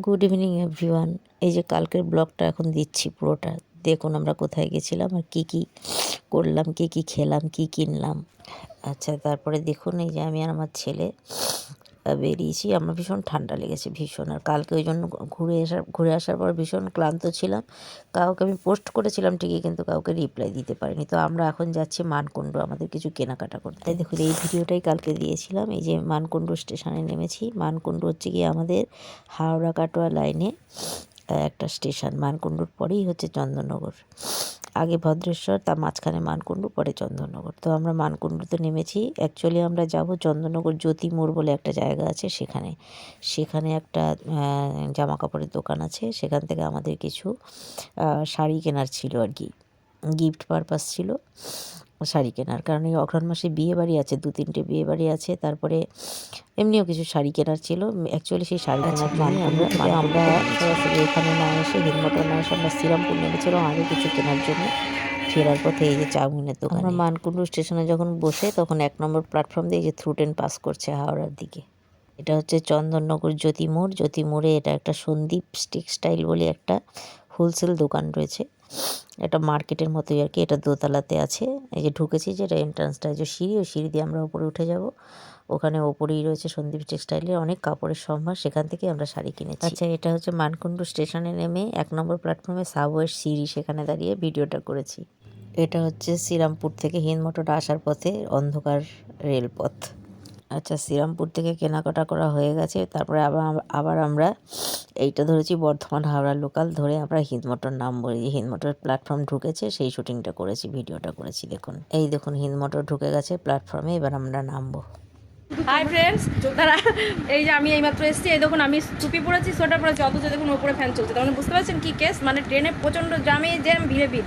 Good evening everyone. এই যে কালকের ব্লগটা এখন দিচ্ছি পুরোটা। দেখুন আমরা কোথায় গেছিলাম আর কী কী করলাম, কী কী খেলাম, কী কিনলাম। আচ্ছা, তারপরে দেখুন এই যে আমি আর আমার ছেলে বেরিয়েছি। আমার ভীষণ ঠান্ডা লেগেছে, ভীষণ। আর কালকে ওই জন্য ঘুরে আসার পর ভীষণ ক্লান্ত ছিলাম। কাউকে আমি পোস্ট করেছিলাম ঠিকই, কিন্তু কাউকে রিপ্লাই দিতে পারিনি। তো আমরা এখন যাচ্ছি মানকুণ্ডু আমাদের কিছু কেনাকাটা করতে। দেখুন এই ভিডিওটাই কালকে দিয়েছিলাম। এই যে মানকুণ্ডু স্টেশনে নেমেছি। মানকুণ্ডু হচ্ছে গিয়ে আমাদের হাওড়া কাটোয়া লাইনে একটা স্টেশন। মানকুণ্ডুর পরেই হচ্ছে চন্দননগর। আগে ভদ্রেশ্বর, তার মাঝখানে মানকুণ্ডু, পরে চন্দননগর। তো আমরা মানকুণ্ডুতে নেমেছি। অ্যাকচুয়ালি আমরা যাব চন্দননগর জ্যোতি মোড় বলে একটা জায়গা আছে, সেখানে একটা জামা কাপড়ের দোকান আছে। সেখান থেকে আমাদের কিছু শাড়ি কেনার ছিল আর কি, গিফট পারপাস ছিল শাড়ি কেনার। কারণ এই অঘ্রাণ মাসে বিয়ে বাড়ি আছে, 2-3টে বিয়ে বাড়ি আছে। তারপরে এমনিও কিছু শাড়ি কেনার ছিল। অ্যাকচুয়ালি সেই শাড়ি কেনার জন্যই আমরা সরাসরি এখানে না এসে, হিন্দমোটর না এসে আমরা শ্রীরামপুর নেমেছিলাম আরও কিছু কেনার জন্য। ফেরার পথে এই যে চাউমিনের দোকান। আমরা মানকুণ্ডু স্টেশনে যখন বসে, তখন 1 নম্বর প্ল্যাটফর্ম দিয়ে এই যে থ্রু ট্রেন পাস করছে হাওড়ার দিকে। এটা হচ্ছে চন্দননগর জ্যোতি মোড়। জ্যোতি মোড়ে এটা একটা সন্দীপ টেক্সটাইল বলে একটা হোলসেল দোকান রয়েছে। এটা মার্কেটের মতোই আর কি। এটা দোতলাতে আছে। এই যে ঢুকেছি, যেটা এন্ট্রান্সটা, যে সিঁড়ি, ওই সিঁড়ি দিয়ে আমরা ওপরে উঠে যাব। ওখানে ওপরেই রয়েছে সন্দীপ টেক্সটাইলের অনেক কাপড়ের সম্ভার। সেখান থেকে আমরা শাড়ি কিনেছি। আচ্ছা, এটা হচ্ছে মানকুণ্ডু স্টেশনে নেমে 1 নম্বর প্ল্যাটফর্মে সাবওয়ের সিঁড়ি, সেখানে দাঁড়িয়ে ভিডিওটা করেছি। এটা হচ্ছে শ্রীরামপুর থেকে হিন্দমোটর আসার পথে অন্ধকার রেলপথ। আচ্ছা, শ্রীরামপুর থেকে কেনাকাটা করা হয়ে গেছে। তারপরে আবার আমরা এইটা ধরেছি বর্ধমান হাওড়া লোকাল, ধরে আমরা হিন্দমোটর নামবো। এই হিন্দমোটর প্ল্যাটফর্ম ঢুকেছে, সেই শুটিংটা করেছি, ভিডিওটা করেছি। দেখুন, এই দেখুন হিন্দমোটর ঢুকে গেছে প্ল্যাটফর্মে। এবার আমরা নামবো। হাই ফ্রেন্ডস, তারা এই যে আমি এইমাত্র এসেছি। এই দেখুন আমি টুপি পরেছি, সোয়েটার পরেছি, অথচ দেখুন ওপরে ফ্যান চলছে। তার মানে বুঝতে পারছেন কি কেস, মানে ট্রেনে প্রচণ্ড জ্যাম, ভিড়ে ভিড়।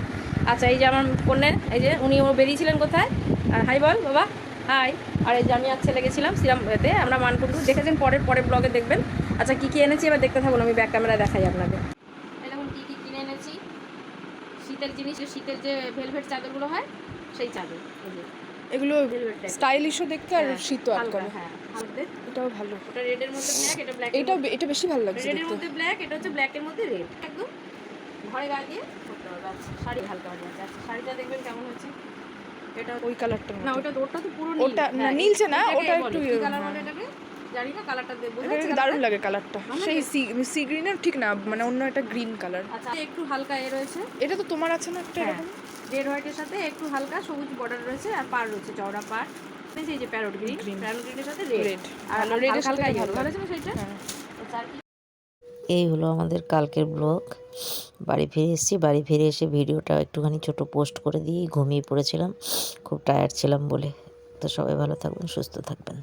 আচ্ছা, এই যে আমার কন্যা, এই যে উনি বেরিয়েছিলেন কোথায়, হাই বল বাবা, হাই। আর এই যে আমি আর ছেলে গেছিলাম শ্রীরামপুরেতে, আমরা মানকুণ্ডু দেখেছেন, পরের ব্লগে দেখবেন। আচ্ছা, কী কী এনেছি এবার দেখতে থাকুন, আমি ব্যাক ক্যামেরায় দেখাই আপনাদের। এই দেখুন কী কী কিনে এনেছি। শীতের জিনিস, শীতের যে ভেলভেট চাদরগুলো হয়, সেই চাদর। এগুলো স্টাইলিশও দেখতে আর শীতও আট করে। হ্যাঁ, এটাও ভালো। ওটা রেডের মধ্যে ব্ল্যাক, এটা ব্ল্যাক। এটা বেশি ভালো লাগছে রেডের দেখতে। মধ্যে ব্ল্যাক, এটা হচ্ছে ব্ল্যাকের মধ্যে রেড। একদম ঘরে গায়ে দিয়ে করতে হবে। আচ্ছা, শাড়ি হালকা হয়ে যাচ্ছে। আচ্ছা, শাড়িটা দেখবেন কেমন হচ্ছে। এটা ওই কালারটা না, ওটা তো পুরো নীল। ওটা না, নীলছে না, ওটা একটু কি কালার বলে এটাকে জানি না, কালারটা দেখবো। এটা দারুণ লাগে কালারটা। সেই সি গ্রিনের ঠিক না, মানে অন্য একটা গ্রিন কালার। আচ্ছা, একটু হালকা এ রয়েছে। এটা তো তোমার আছে না একটা এরকম রেড হোয়াইটের সাথে একটু হালকা সবুজ বর্ডার রয়েছে, আর পাড় রয়েছে চওড়া পাড়। এই যে প্যারট গ্রিনের সাথে রেড, আর রেডের সাথে ভালো ছিল সেটা। এই হলো আমাদের কালকের ব্লগ। বাড়ি ফিরে এসেছি। বাড়ি ফিরে এসে ভিডিওটা একটুখানি ছোট পোস্ট করে দিয়ে ঘুমিয়ে পড়েছিলাম, খুব টায়ার্ড ছিলাম বলে। তো সবাই ভালো থাকবেন, সুস্থ থাকবেন।